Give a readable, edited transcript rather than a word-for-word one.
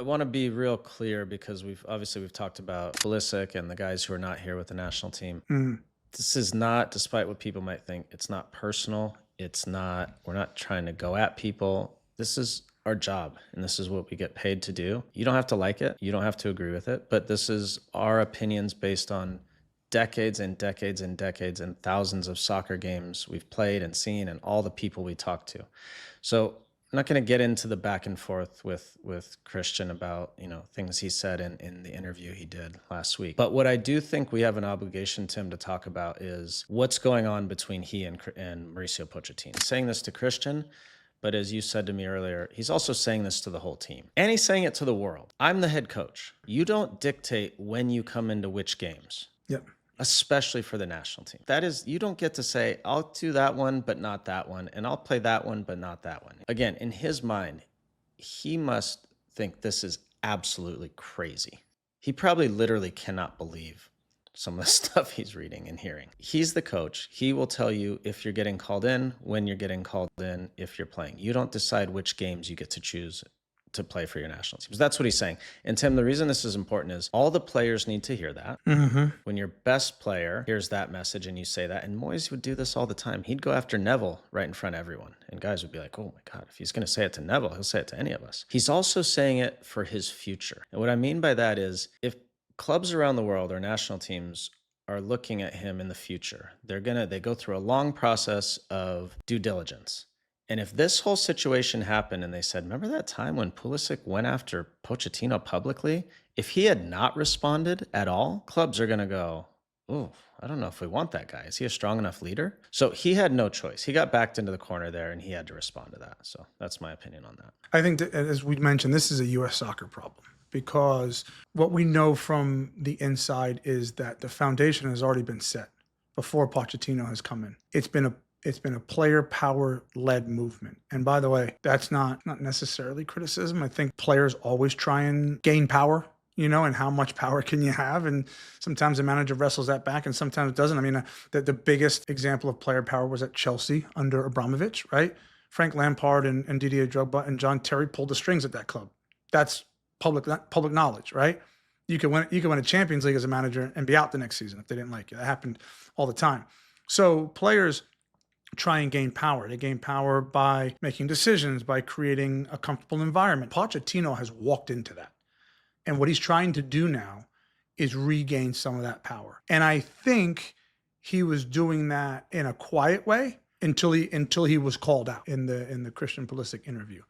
want to be real clear because we've talked about Pulisic and the guys who are not here with the national team. This is not, despite what people might think, it's not personal. We're not trying to go at people. This is our job and this is what we get paid to do. You don't have to like it. You don't have to agree with it, but this is our opinions based on decades and decades and decades and thousands of soccer games we've played and seen and all the people we talk to. So I'm not going to get into the back and forth with Christian about, things he said in the interview he did last week. But what I do think we have an obligation, Tim, to talk about is what's going on between he and Mauricio Pochettino. He's saying this to Christian, but as you said to me earlier, he's also saying this to the whole team. And he's saying it to the world. I'm the head coach. You don't dictate when you come into which games. Yep. Especially for the national team. That is, you don't get to say, I'll do that one, but not that one. And I'll play that one, but not that one. Again, in his mind, he must think this is absolutely crazy. He probably literally cannot believe some of the stuff he's reading and hearing. He's the coach. He will tell you if you're getting called in, when you're getting called in, if you're playing. You don't decide which games you get to choose to play for your national teams. That's what he's saying. And Tim, the reason this is important is all the players need to hear that. When your best player hears that message and you say that, and Moyes would do this all the time. He'd go after Neville right in front of everyone. And guys would be like, oh my God, if he's going to say it to Neville, he'll say it to any of us. He's also saying it for his future. And what I mean by that is if clubs around the world or national teams are looking at him in the future, they go through a long process of due diligence. And if this whole situation happened and they said, remember that time when Pulisic went after Pochettino publicly? If he had not responded at all, clubs are going to go, oh, I don't know if we want that guy. Is he a strong enough leader? So he had no choice. He got backed into the corner there and he had to respond to that. So that's my opinion on that. I think that, as we mentioned, this is a U.S. soccer problem because what we know from the inside is that the foundation has already been set before Pochettino has come in. It's been a player power led movement. And by the way, that's not necessarily criticism. I think players always try and gain power, and how much power can you have? And sometimes the manager wrestles that back and sometimes doesn't. I mean, the biggest example of player power was at Chelsea under Abramovich, right? Frank Lampard and Didier Drogba and John Terry pulled the strings at that club. That's public knowledge, right? You could win a Champions League as a manager and be out the next season if they didn't like you. That happened all the time. So players try and gain power. They gain power by making decisions, by creating a comfortable environment. Pochettino has walked into that. And what he's trying to do now is regain some of that power. And I think he was doing that in a quiet way until he was called out in the Christian Pulisic interview.